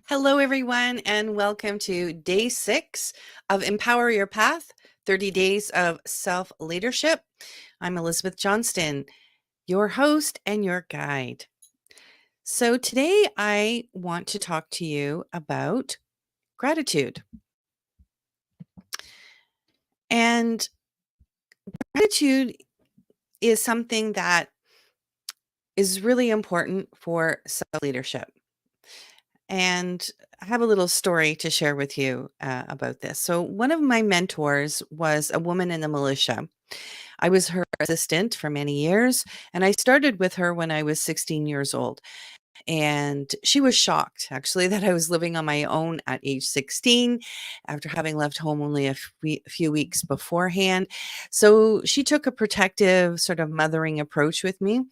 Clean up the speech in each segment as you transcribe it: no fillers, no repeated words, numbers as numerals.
Hello, everyone, and welcome to day 6 of Empower Your Path 30 Days of Self Leadership. I'm Elizabeth Johnston, your host and your guide. So, today I want to talk to you about gratitude. And gratitude is something that is really important for self leadership. And I have a little story to share with you about this. So, one of my mentors was a woman in the militia. I was her assistant for many years, and I started with her when I was 16 years old. And she was shocked, actually, that I was living on my own at age 16 after having left home only a few weeks beforehand. So she took a protective, sort of mothering approach with me.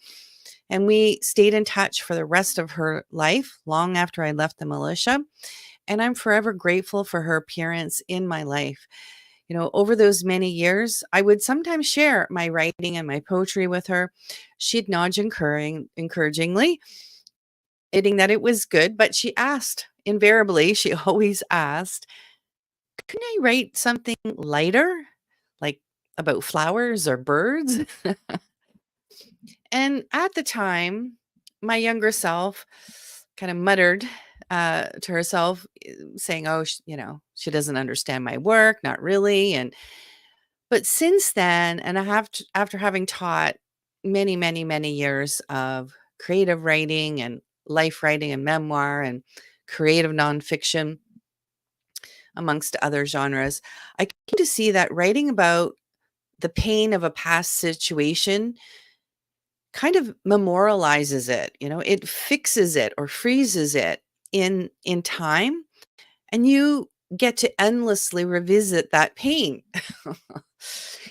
And we stayed in touch for the rest of her life, long after I left the militia. And I'm forever grateful for her appearance in my life. Over those many years, I would sometimes share my writing and my poetry with her. She'd nudge encouragingly, admitting that it was good, but she asked, invariably, she always asked, couldn't I write something lighter, like about flowers or birds? And at the time, my younger self kind of muttered to herself, saying, "Oh, she doesn't understand my work, not really." But since then, and after having taught many, many, many years of creative writing and life writing and memoir and creative nonfiction, amongst other genres, I came to see that writing about the pain of a past situation kind of memorializes it. It fixes it or freezes it in time, and you get to endlessly revisit that pain.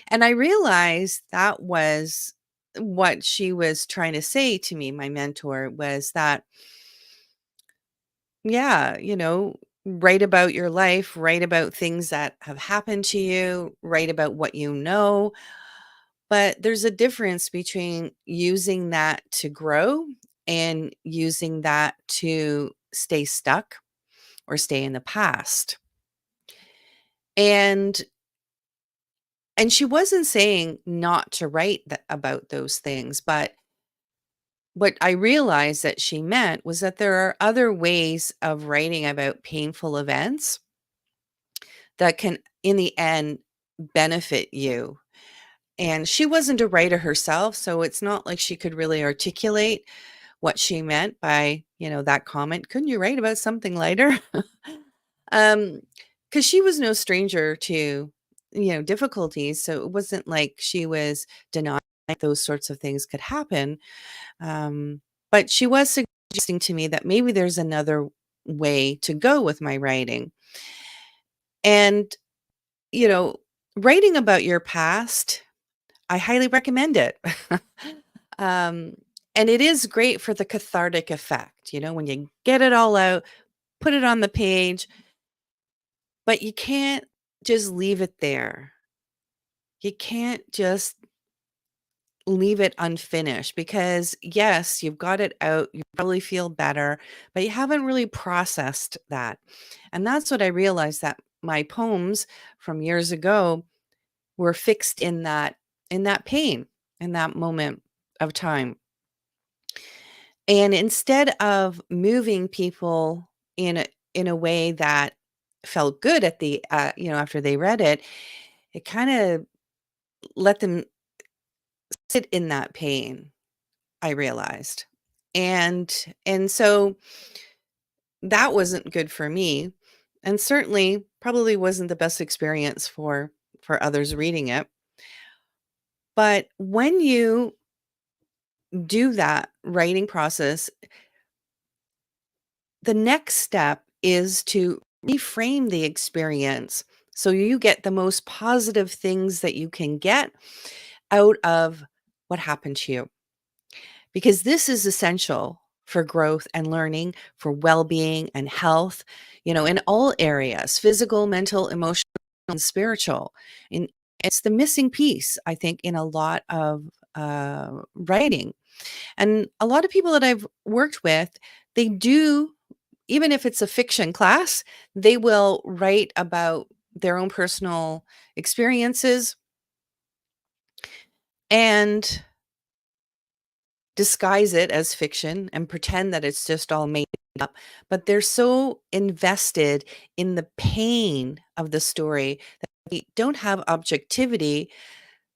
And I realized that was what she was trying to say to me, my mentor, was that, yeah, write about your life, write about things that have happened to you, write about what you know. But there's a difference between using that to grow and using that to stay stuck or stay in the past. And and she wasn't saying not to write about those things, but what I realized that she meant was that there are other ways of writing about painful events that can, in the end, benefit you. And she wasn't a writer herself, so it's not like she could really articulate what she meant by, that comment. Couldn't you write about something lighter? Um, because she was no stranger to, difficulties. So it wasn't like she was denying those sorts of things could happen. But she was suggesting to me that maybe there's another way to go with my writing. And, you know, writing about your past, I highly recommend it. um, and it is great for the cathartic effect, when you get it all out, put it on the page, but you can't just leave it there. You can't just leave it unfinished because, yes, you've got it out, you probably feel better, but you haven't really processed that. And that's what I realized, that my poems from years ago were fixed in that pain, in that moment of time. And instead of moving people in a way that felt good at the after they read it, it kind of let them sit in that pain, I realized. And so that wasn't good for me, and certainly probably wasn't the best experience for others reading it. But when you do that writing process, the next step is to reframe the experience so you get the most positive things that you can get out of what happened to you. Because this is essential for growth and learning, for well-being and health, in all areas, physical, mental, emotional, and spiritual. And it's the missing piece, I think, in a lot of writing. And a lot of people that I've worked with, they do even if it's a fiction class, they will write about their own personal experiences and disguise it as fiction and pretend that it's just all made up. But they're so invested in the pain of the story that they don't have objectivity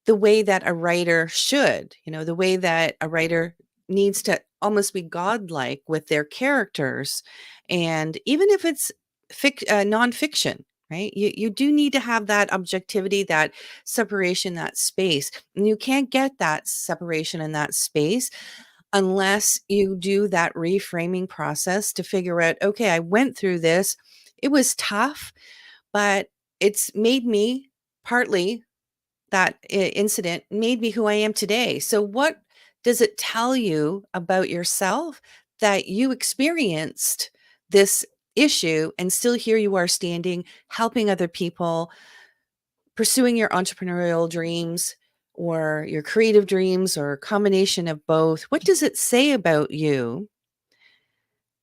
the way that a writer should, the way that a writer needs to almost be godlike with their characters. And even if it's nonfiction, right? You do need to have that objectivity, that separation, that space. And you can't get that separation in that space unless you do that reframing process to figure out, okay, I went through this. It was tough, but it's made me partly that incident made me who I am today. So, what does it tell you about yourself that you experienced this issue and still here you are standing, helping other people, pursuing your entrepreneurial dreams or your creative dreams or a combination of both? What does it say about you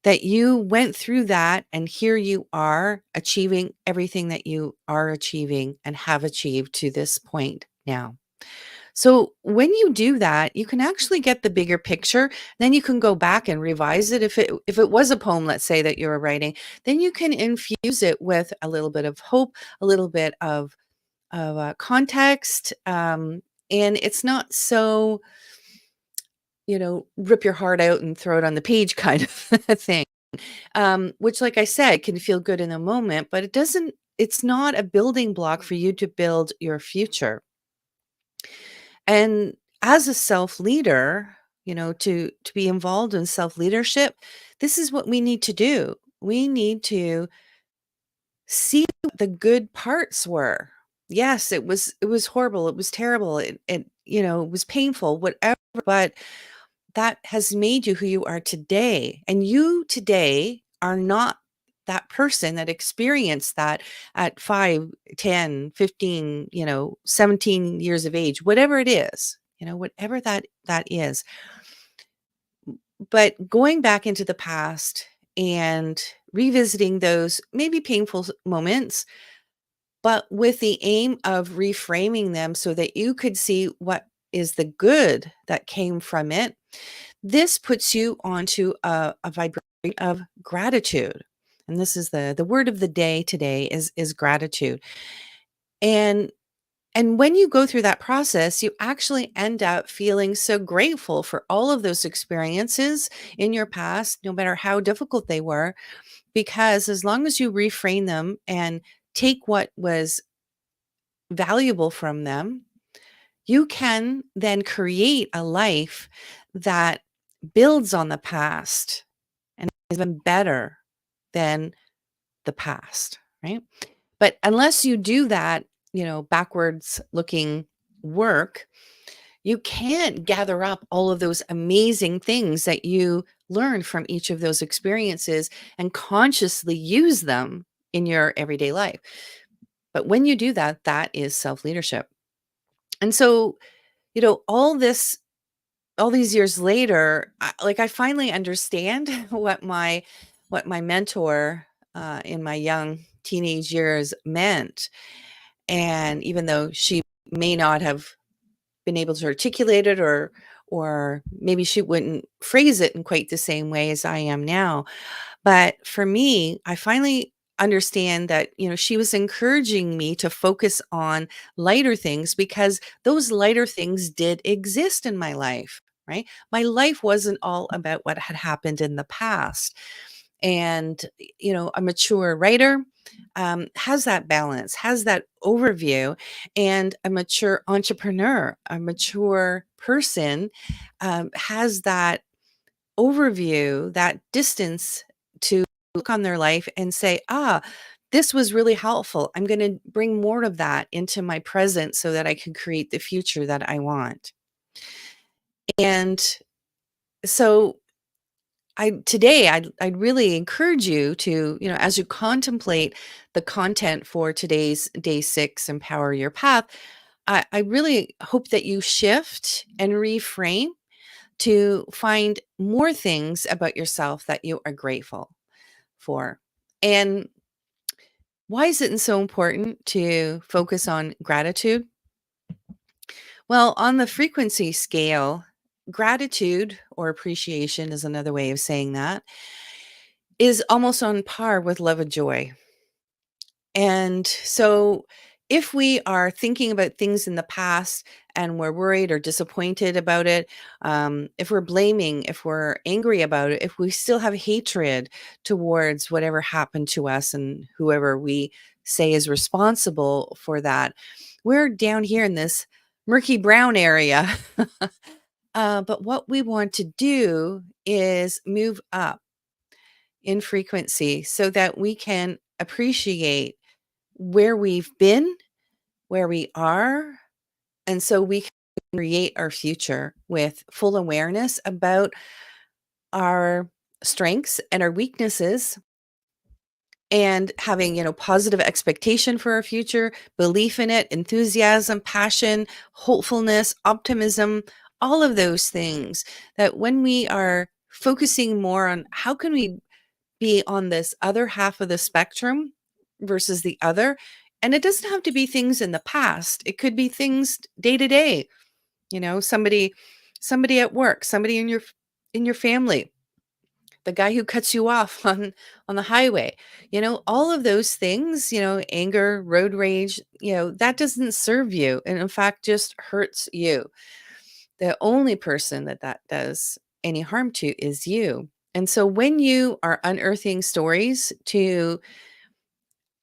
that you went through that and here you are achieving everything that you are achieving and have achieved to this point now? So when you do that, you can actually get the bigger picture. Then you can go back and revise it. If it was a poem, let's say that you were writing, then you can infuse it with a little bit of hope, a little bit of context, and it's not so rip your heart out and throw it on the page kind of thing. Which, like I said, can feel good in the moment, but it doesn't. It's not a building block for you to build your future. And as a self leader, to be involved in self leadership, this is what we need to do. We need to see what the good parts were. Yes, it was horrible. It was terrible. It was painful, whatever, but that has made you who you are today. And you today are not that person that experienced that at 5, 10, 15, 17 years of age, whatever it is, whatever that is. But going back into the past and revisiting those maybe painful moments, but with the aim of reframing them so that you could see what is the good that came from it. This puts you onto a vibration of gratitude. And this is the word of the day today is gratitude. And and when you go through that process, you actually end up feeling so grateful for all of those experiences in your past, no matter how difficult they were, because as long as you reframe them and take what was valuable from them, you can then create a life that builds on the past and is even better than the past, right? But unless you do that, backwards looking work, you can't gather up all of those amazing things that you learned from each of those experiences and consciously use them in your everyday life. But when you do that, that is self leadership. And so, all these years later, I finally understand what my mentor in my young teenage years meant. And even though she may not have been able to articulate it, or maybe she wouldn't phrase it in quite the same way as I am now, but for me, I finally understand that, she was encouraging me to focus on lighter things because those lighter things did exist in my life, right? My life wasn't all about what had happened in the past. And, a mature writer has that balance, has that overview, and a mature entrepreneur, a mature person has that overview, that distance to look on their life and say, this was really helpful. I'm going to bring more of that into my present so that I can create the future that I want. And so I'd really encourage you to, as you contemplate the content for today's day 6, Empower Your Path, I really hope that you shift and reframe to find more things about yourself that you are grateful for. And why is it so important to focus on gratitude? Well, on the frequency scale, gratitude or appreciation is another way of saying that, is almost on par with love and joy. And so, if we are thinking about things in the past and we're worried or disappointed about it, if we're blaming, if we're angry about it, if we still have hatred towards whatever happened to us and whoever we say is responsible for that, we're down here in this murky brown area. But what we want to do is move up in frequency so that we can appreciate where we've been, where we are, and so we can create our future with full awareness about our strengths and our weaknesses and having, positive expectation for our future, belief in it, enthusiasm, passion, hopefulness, optimism, all of those things that when we are focusing more on how can we be on this other half of the spectrum versus the other. And it doesn't have to be things in the past. It could be things day to day, somebody at work, somebody in your family, the guy who cuts you off on the highway. All of those things, anger, road rage, that doesn't serve you and in fact just hurts you. The only person that does any harm to is you. And so when you are unearthing stories to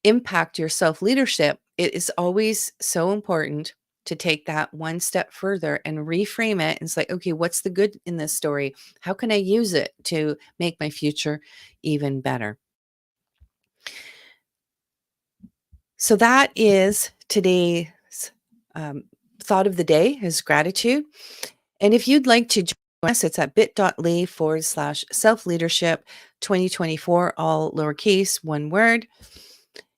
impact your self leadership, it is always so important to take that one step further and reframe it. It's like, okay, what's the good in this story? How can I use it to make my future even better? So that is today's um, thought of the day is gratitude. And if you'd like to join us, it's at bit.ly/self leadership 2024, all lowercase, one word.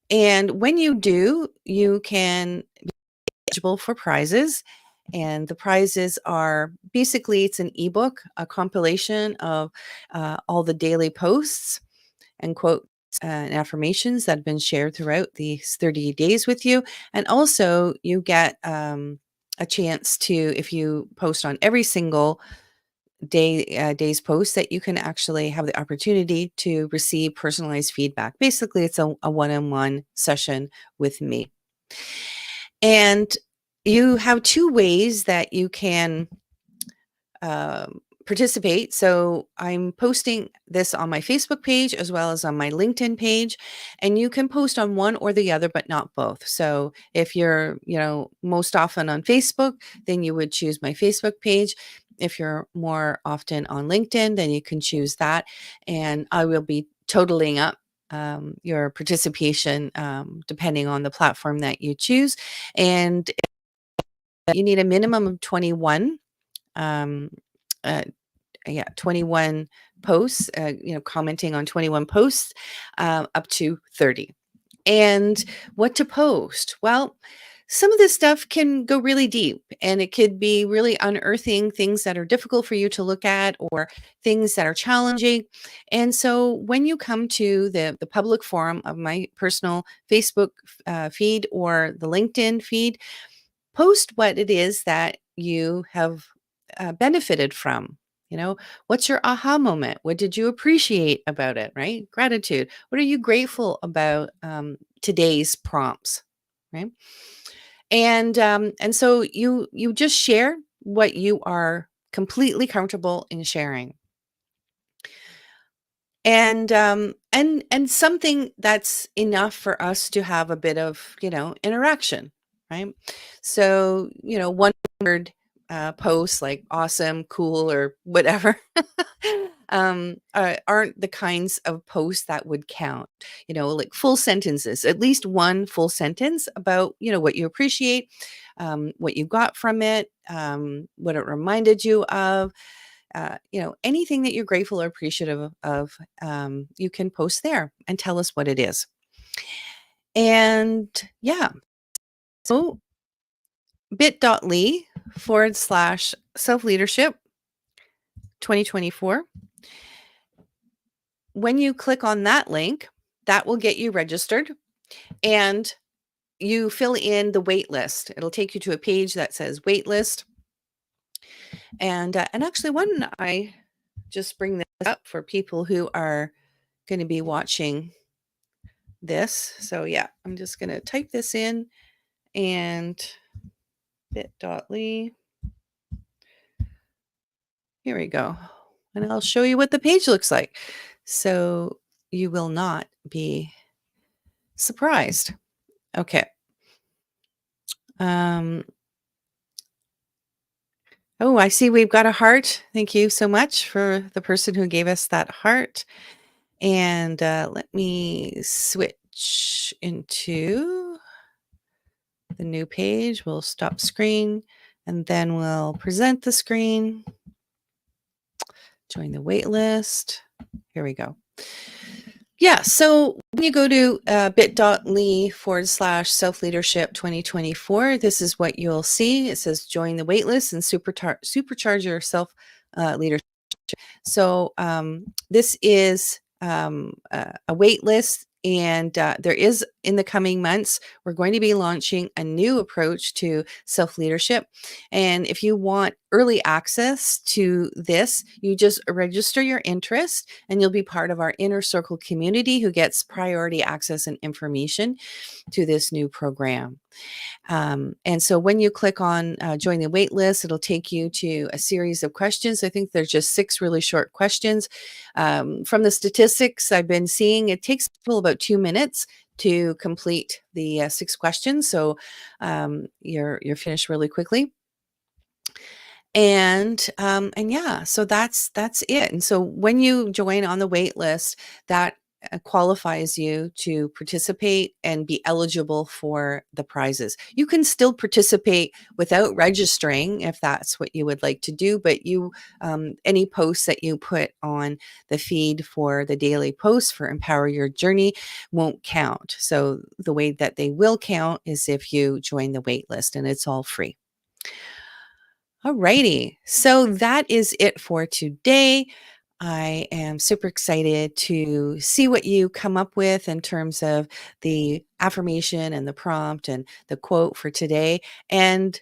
And when you do, you can be eligible for prizes. And the prizes are basically it's an ebook, a compilation of all the daily posts and quotes and affirmations that have been shared throughout these 30 days with you. And also, you get a chance to, if you post on every single day's post, that you can actually have the opportunity to receive personalized feedback. Basically, it's a one-on-one session with me. And you have two ways that you can participate. So I'm posting this on my Facebook page as well as on my LinkedIn page, and you can post on one or the other, but not both. So if you're, most often on Facebook, then you would choose my Facebook page. If you're more often on LinkedIn, then you can choose that. And I will be totaling up your participation depending on the platform that you choose. And you need a minimum of 21 um, uh, 21 posts, commenting on 21 posts, up to 30. And what to post? Well, some of this stuff can go really deep and it could be really unearthing things that are difficult for you to look at or things that are challenging. And so when you come to the public forum of my personal Facebook feed or the LinkedIn feed, post what it is that you have benefited from. What's your aha moment? What did you appreciate about it? Right? Gratitude. What are you grateful about today's prompts? Right? And so you just share what you are completely comfortable in sharing. And something that's enough for us to have a bit of interaction, right? So one word posts like awesome, cool, or whatever aren't the kinds of posts that would count. Like full sentences, at least one full sentence about what you appreciate, what you got from it, what it reminded you of, anything that you're grateful or appreciative of, you can post there and tell us what it is. And yeah, so bit.ly/self leadership 2024. when you click on that link, that will get you registered, and you fill in the wait list. It'll take you to a page that says wait list. And actually, why don't I just bring this up for people who are going to be watching this? So yeah, I'm just going to type this in, and bit.ly. Here we go. And I'll show you what the page looks like. So you will not be surprised. Okay. Um, oh, I see we've got a heart. Thank you so much for the person who gave us that heart. And let me switch into the new page. We'll stop screen, and then we'll present the screen. Join the wait list. Here we go. Yeah, so when you go to bit.ly/self-leadership 2024, this is what you'll see. It says join the waitlist and supercharge your self leadership. So this is a wait list, and there is, in the coming months, we're going to be launching a new approach to self leadership. And if you want early access to this, you just register your interest, and you'll be part of our inner circle community who gets priority access and information to this new program. And so when you click on join the wait list, it'll take you to a series of questions. I think there's just 6 really short questions. From the statistics I've been seeing, it takes people about 2 minutes to complete the 6 questions. So you're finished really quickly. And yeah, so that's it. And so when you join on the wait list, that qualifies you to participate and be eligible for the prizes. You can still participate without registering if that's what you would like to do, but you any posts that you put on the feed for the daily posts for Empower Your Journey won't count. So the way that they will count is if you join the wait list, and it's all free. All righty. So that is it for today. I am super excited to see what you come up with in terms of the affirmation and the prompt and the quote for today, and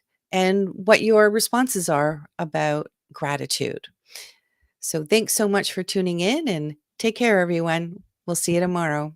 what your responses are about gratitude. So thanks so much for tuning in, and take care, everyone. We'll see you tomorrow.